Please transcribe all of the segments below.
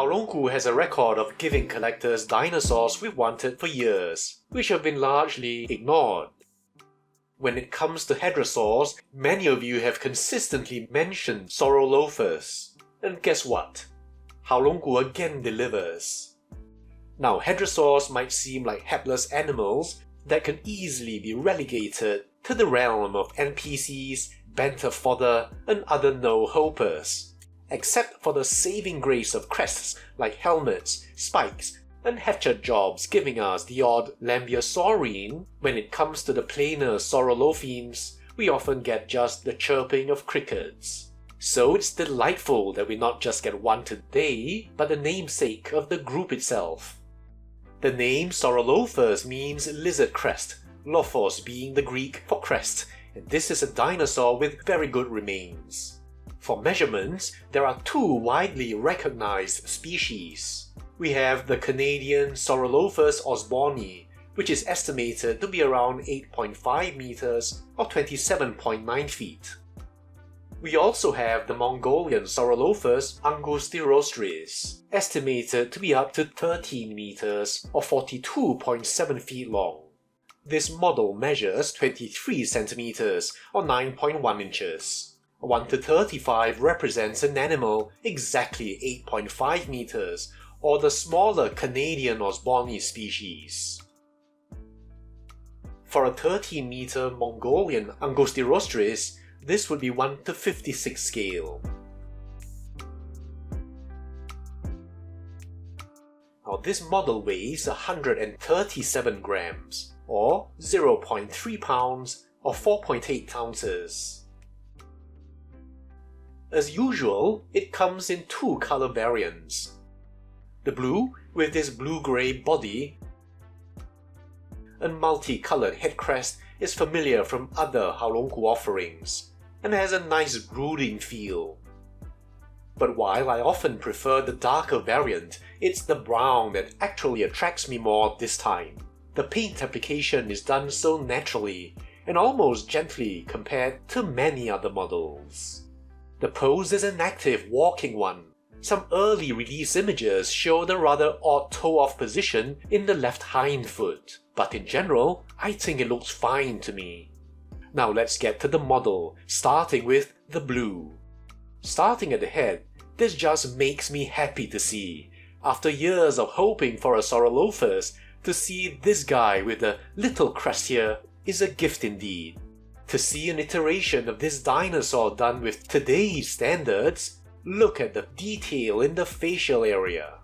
Haolonggood has a record of giving collectors dinosaurs we've wanted for years, which have been largely ignored. When it comes to hadrosaurs, many of you have consistently mentioned Saurolophus. And guess what? Haolonggood again delivers. Now, hadrosaurs might seem like hapless animals that can easily be relegated to the realm of NPCs, banter fodder, and other no-hopers, except for the saving grace of crests like helmets, spikes, and hatchet jobs giving us the odd lambeosaurine. When it comes to the plainer saurolophines, we often get just the chirping of crickets. So it's delightful that we not just get one today, but the namesake of the group itself. The name Saurolophus means lizard crest, lophos being the Greek for crest, and this is a dinosaur with very good remains. For measurements, there are two widely recognized species. We have the Canadian Saurolophus osborni, which is estimated to be around 8.5 meters or 27.9 feet. We also have the Mongolian Saurolophus angustirostris, estimated to be up to 13 meters or 42.7 feet long. This model measures 23 centimeters or 9.1 inches. 1 to 35 represents an animal exactly 8.5 meters, or the smaller Canadian osborni species. For a 13-meter Mongolian angustirostris, this would be 1 to 56 scale. Now this model weighs 137 grams, or 0.3 pounds or 4.8 ounces. As usual, it comes in two color variants. The blue with this blue-grey body and multicolored head crest is familiar from other Haolonggood offerings, and has a nice brooding feel. But while I often prefer the darker variant, it's the brown that actually attracts me more this time. The paint application is done so naturally and almost gently compared to many other models. The pose is an active walking one. Some early release images show the rather odd toe-off position in the left hind foot, but in general, I think it looks fine to me. Now let's get to the model, starting with the blue. Starting at the head, this just makes me happy to see. After years of hoping for a Saurolophus, to see this guy with a little crest here is a gift indeed. To see an iteration of this dinosaur done with today's standards, look at the detail in the facial area.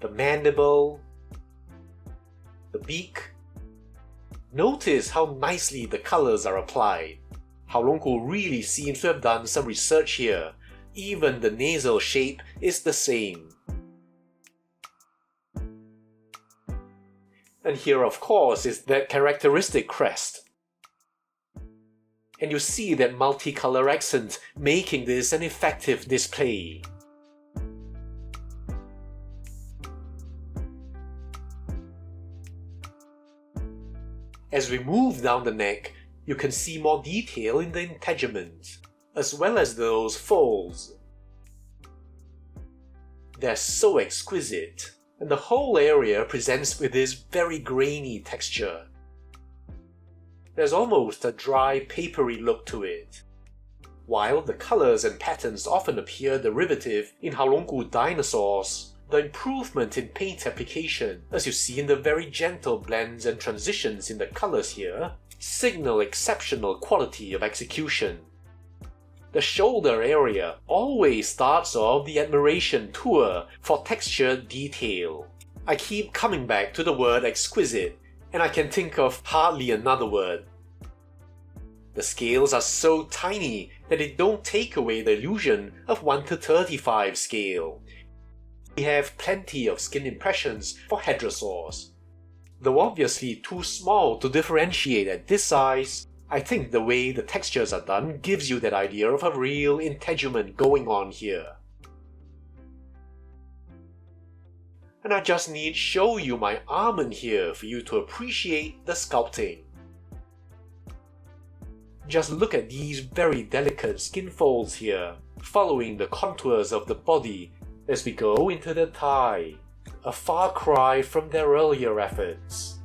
The mandible, the beak. Notice how nicely the colors are applied. Haolonggood really seems to have done some research here. Even the nasal shape is the same. And here of course is that characteristic crest. And you see that multicolor accent making this an effective display. As we move down the neck, you can see more detail in the integument, as well as those folds. They're so exquisite, and the whole area presents with this very grainy texture. There's almost a dry, papery look to it. While the colors and patterns often appear derivative in Haolonggood dinosaurs, the improvement in paint application, as you see in the very gentle blends and transitions in the colors here, signal exceptional quality of execution. The shoulder area always starts off the admiration tour for textured detail. I keep coming back to the word exquisite, and I can think of hardly another word. The scales are so tiny that they don't take away the illusion of 1 to 35 scale. We have plenty of skin impressions for hadrosaurs. Though obviously too small to differentiate at this size, I think the way the textures are done gives you that idea of a real integument going on here. And I just need show you my almond here for you to appreciate the sculpting. Just look at these very delicate skin folds here, following the contours of the body, as we go into the thigh, a far cry from their earlier efforts.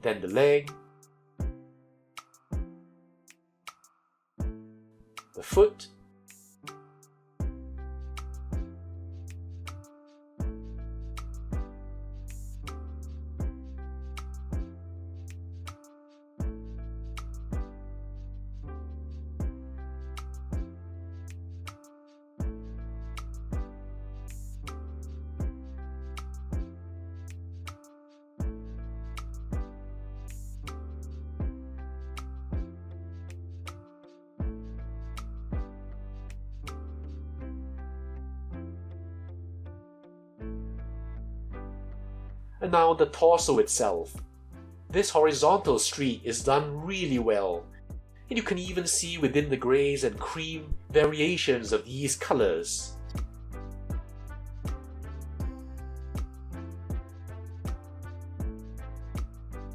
Then the leg, the foot, and now the torso itself. This horizontal streak is done really well, and you can even see within the greys and cream variations of these colours.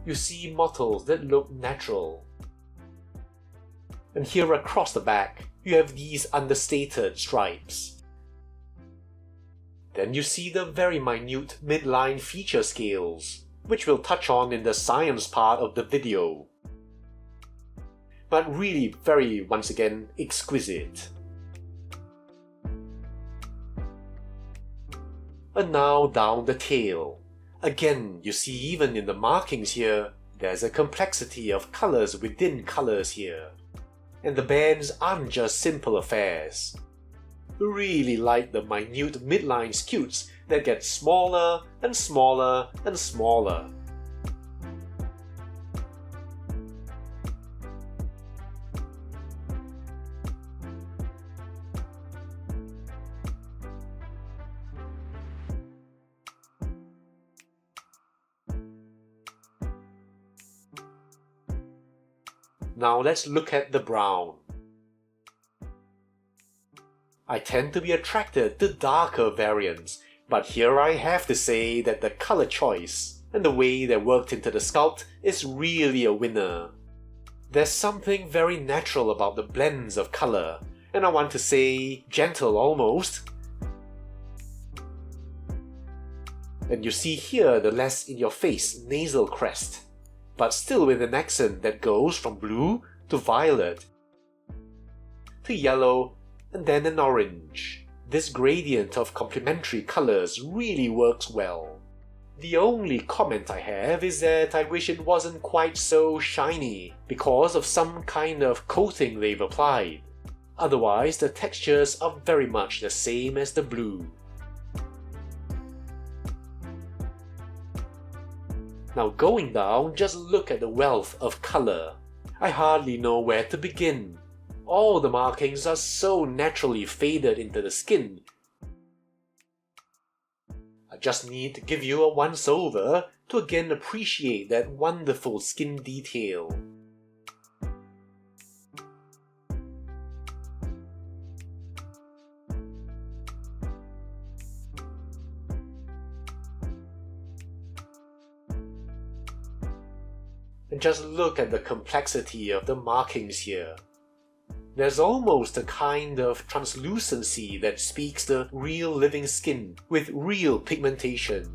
You see mottles that look natural. And here across the back, you have these understated stripes. Then you see the very minute midline feature scales, which we'll touch on in the science part of the video. But really very, once again, exquisite. And now down the tail. Again, you see even in the markings here, there's a complexity of colours within colours here. And the bands aren't just simple affairs. Really like the minute midline scutes that get smaller and smaller and smaller. Now let's look at the brown. I tend to be attracted to darker variants, but here I have to say that the colour choice and the way they're worked into the sculpt is really a winner. There's something very natural about the blends of colour, and I want to say gentle almost. And you see here the less in-your-face nasal crest, but still with an accent that goes from blue to violet to yellow and then an orange. This gradient of complementary colours really works well. The only comment I have is that I wish it wasn't quite so shiny because of some kind of coating they've applied. Otherwise, the textures are very much the same as the blue. Now going down, just look at the wealth of colour. I hardly know where to begin. All the markings are so naturally faded into the skin. I just need to give you a once-over to again appreciate that wonderful skin detail. And just look at the complexity of the markings here. There's almost a kind of translucency that speaks the real living skin with real pigmentation.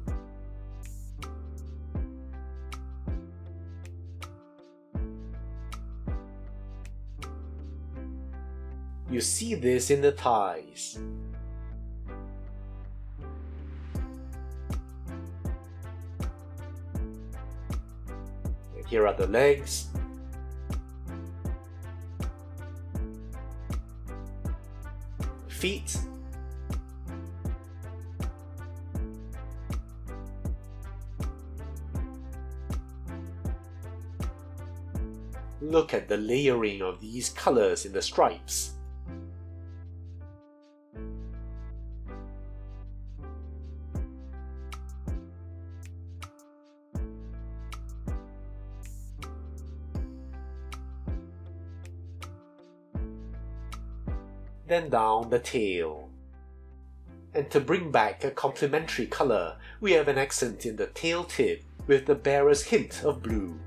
You see this in the thighs. And here are the legs. Feet, look at the layering of these colours in the stripes. Then down the tail. and to bring back a complementary colour, we have an accent in the tail tip with the barest hint of blue.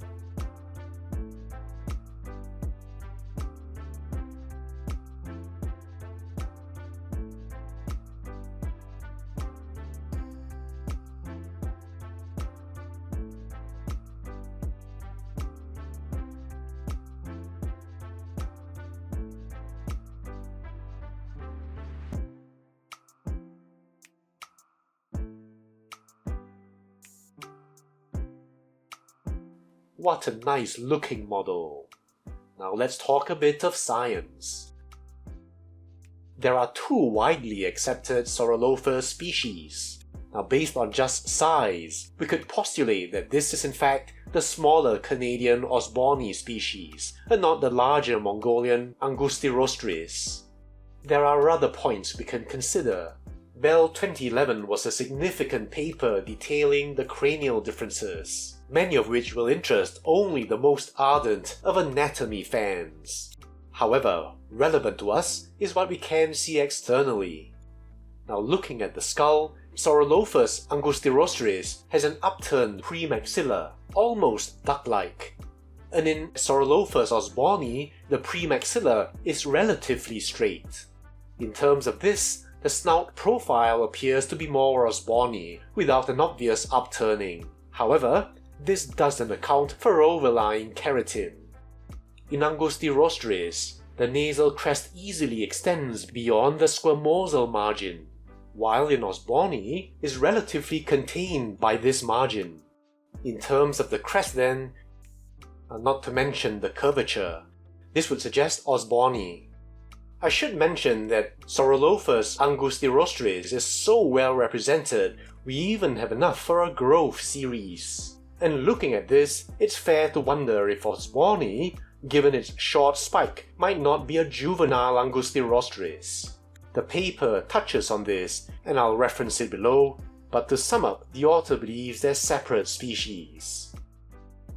What a nice looking model! Now let's talk a bit of science. There are two widely accepted Saurolophus species. Now based on just size, we could postulate that this is in fact the smaller Canadian Osborni species, and not the larger Mongolian Angustirostris. There are other points we can consider. Bell 2011 was a significant paper detailing the cranial differences, many of which will interest only the most ardent of anatomy fans. However, relevant to us is what we can see externally. Now looking at the skull, Saurolophus angustirostris has an upturned premaxilla, almost duck-like. And in Saurolophus osborni, the premaxilla is relatively straight. In terms of this, the snout profile appears to be more osborni, without an obvious upturning. However, this doesn't account for overlying keratin. In Angustirostris, the nasal crest easily extends beyond the squamosal margin, while in Osborni is relatively contained by this margin. In terms of the crest then, not to mention the curvature, this would suggest Osborni. I should mention that Saurolophus angustirostris is so well represented, we even have enough for a growth series. And looking at this, it's fair to wonder if Osborni, given its short spike, might not be a juvenile angustirostris. The paper touches on this, and I'll reference it below, but to sum up, the author believes they're separate species.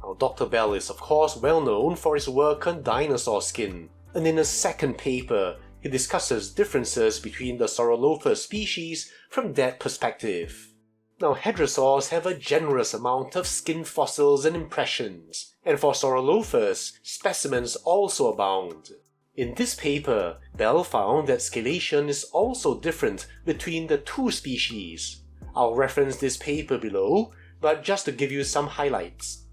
Now, Dr. Bell is of course well known for his work on dinosaur skin, and in a second paper, he discusses differences between the Saurolophus species from that perspective. Now, hadrosaurs have a generous amount of skin fossils and impressions, and for Saurolophus, specimens also abound. In this paper, Bell found that scalation is also different between the two species. I'll reference this paper below, but just to give you some highlights.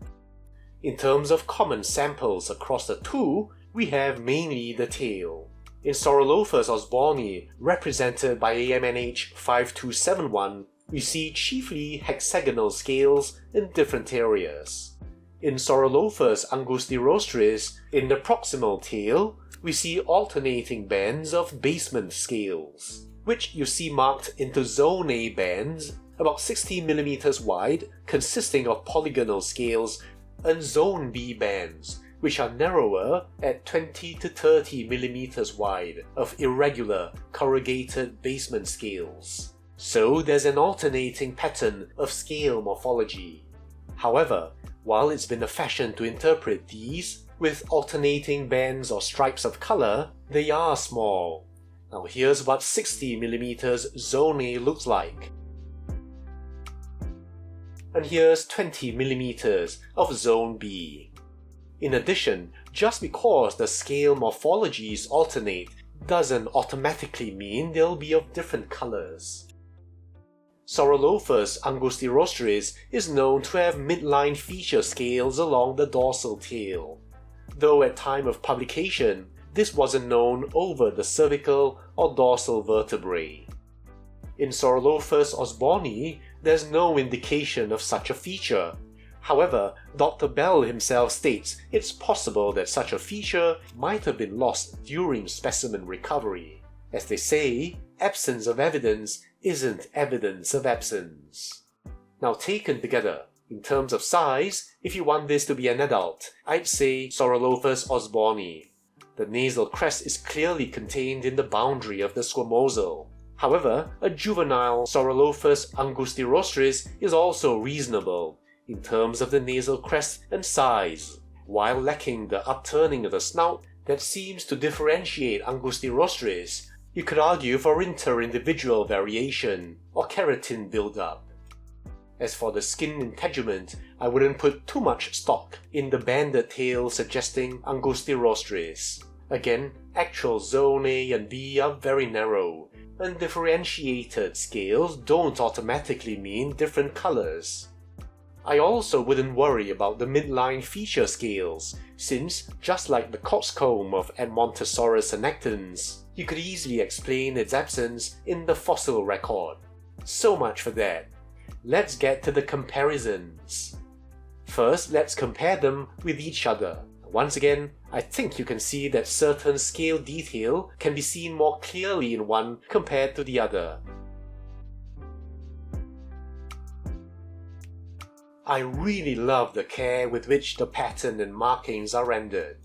In terms of common samples across the two, we have mainly the tail. In Saurolophus osborni, represented by AMNH 5271, we see chiefly hexagonal scales in different areas. In Saurolophus angustirostris, in the proximal tail, we see alternating bands of basement scales, which you see marked into Zone A bands, about 60mm wide, consisting of polygonal scales, and Zone B bands, which are narrower at 20 to 30mm wide, of irregular, corrugated basement scales. So there's an alternating pattern of scale morphology. However, while it's been a fashion to interpret these with alternating bands or stripes of colour, they are small. Now here's what 60mm Zone A looks like. And here's 20mm of Zone B. In addition, just because the scale morphologies alternate doesn't automatically mean they'll be of different colours. Saurolophus angustirostris is known to have midline feature scales along the dorsal tail, though at time of publication, this wasn't known over the cervical or dorsal vertebrae. In Saurolophus osborni, there's no indication of such a feature. However, Dr. Bell himself states it's possible that such a feature might have been lost during specimen recovery. As they say, absence of evidence isn't evidence of absence. Now taken together, in terms of size, if you want this to be an adult, I'd say Saurolophus osborni. The nasal crest is clearly contained in the boundary of the squamosal. However, a juvenile Saurolophus angustirostris is also reasonable in terms of the nasal crest and size, while lacking the upturning of the snout that seems to differentiate angustirostris. You could argue for inter-individual variation or keratin buildup. As for the skin integument, I wouldn't put too much stock in the banded tail suggesting Angustirostris. Again, actual zone A and B are very narrow, and differentiated scales don't automatically mean different colours. I also wouldn't worry about the midline feature scales, since, just like the coxcomb of Edmontosaurus annectans, you could easily explain its absence in the fossil record. So much for that. Let's get to the comparisons. First, let's compare them with each other. Once again, I think you can see that certain scale detail can be seen more clearly in one compared to the other. I really love the care with which the pattern and markings are rendered.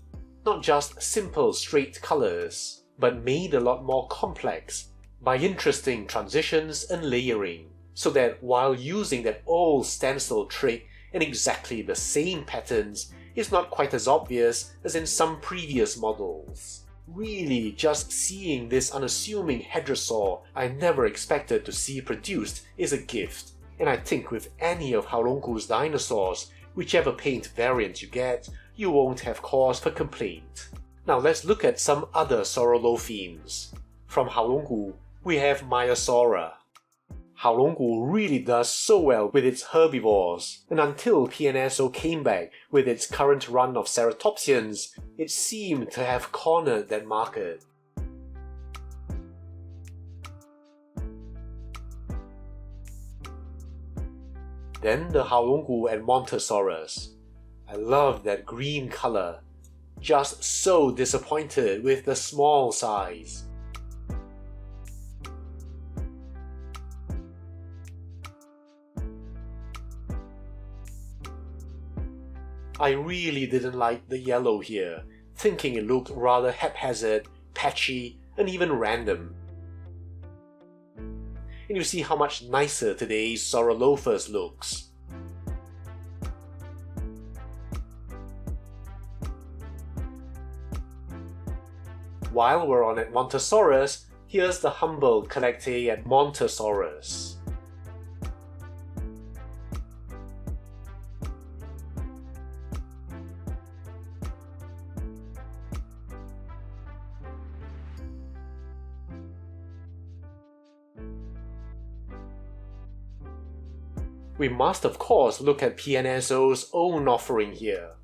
Not just simple straight colours, but made a lot more complex by interesting transitions and layering, so that while using that old stencil trick in exactly the same patterns is not quite as obvious as in some previous models. Really, just seeing this unassuming hadrosaur I never expected to see produced is a gift, and I think with any of Haolonggood's dinosaurs, whichever paint variant you get, you won't have cause for complaint. Now let's look at some other saurolophines. From Haolonggood, we have Myosaura. Haolonggood really does so well with its herbivores, and until PNSO came back with its current run of ceratopsians, it seemed to have cornered that market. Then the Haolonggood Edmontosaurus. I love that green color. Just so disappointed with the small size. I really didn't like the yellow here, thinking it looked rather haphazard, patchy, and even random. And you see how much nicer today's Saurolophus looks. While we're on Edmontosaurus, here's the humble Collecta Edmontosaurus. We must of course look at PNSO's own offering here.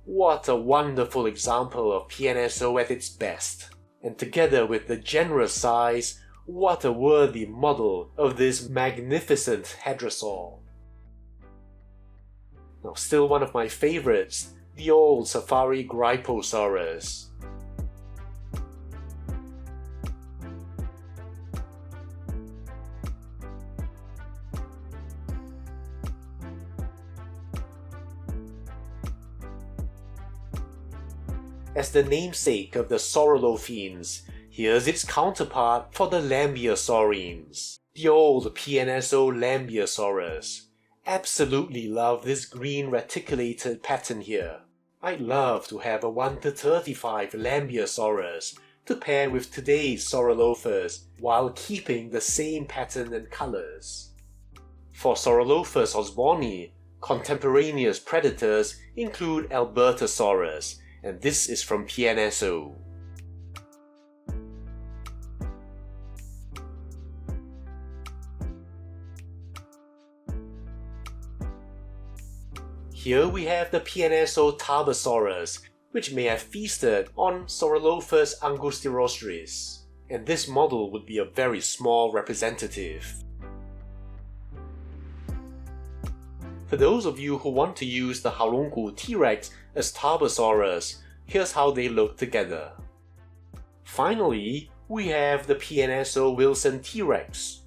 What a wonderful example of PNSO at its best, and together with the generous size, what a worthy model of this magnificent hadrosaur. Now still one of my favourites, the old Safari Ltd. As the namesake of the Saurolophines, here's its counterpart for the Lambeosaurines, the old PNSO Lambeosaurus. Absolutely love this green reticulated pattern here. I'd love to have a 1:35 Lambeosaurus to pair with today's Saurolophus while keeping the same pattern and colours. For Saurolophus osborni, contemporaneous predators include Albertosaurus, and this is from PNSO. Here we have the PNSO Tarbosaurus, which may have feasted on Saurolophus angustirostris, and this model would be a very small representative. For those of you who want to use the Haolonggood T-Rex as Tarbosaurus, here's how they look together. Finally, we have the PNSO Wilson T-Rex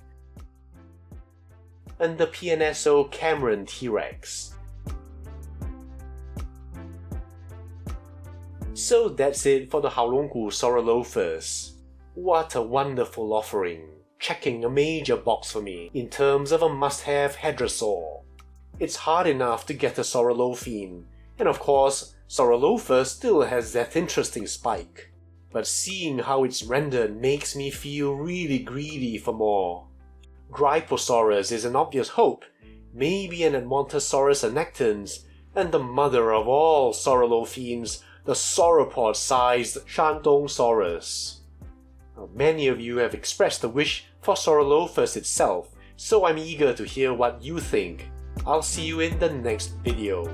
and the PNSO Cameron T-Rex. So that's it for the Haolonggood Saurolophus. What a wonderful offering, checking a major box for me in terms of a must-have hadrosaur. It's hard enough to get a Saurolophine, and of course, Saurolophus still has that interesting spike. but seeing how it's rendered makes me feel really greedy for more. Gryposaurus is an obvious hope, maybe an Edmontosaurus annectans, and the mother of all saurolophines, the sauropod-sized Shandongsaurus. Now, many of you have expressed a wish for Saurolophus itself, so I'm eager to hear what you think. I'll see you in the next video.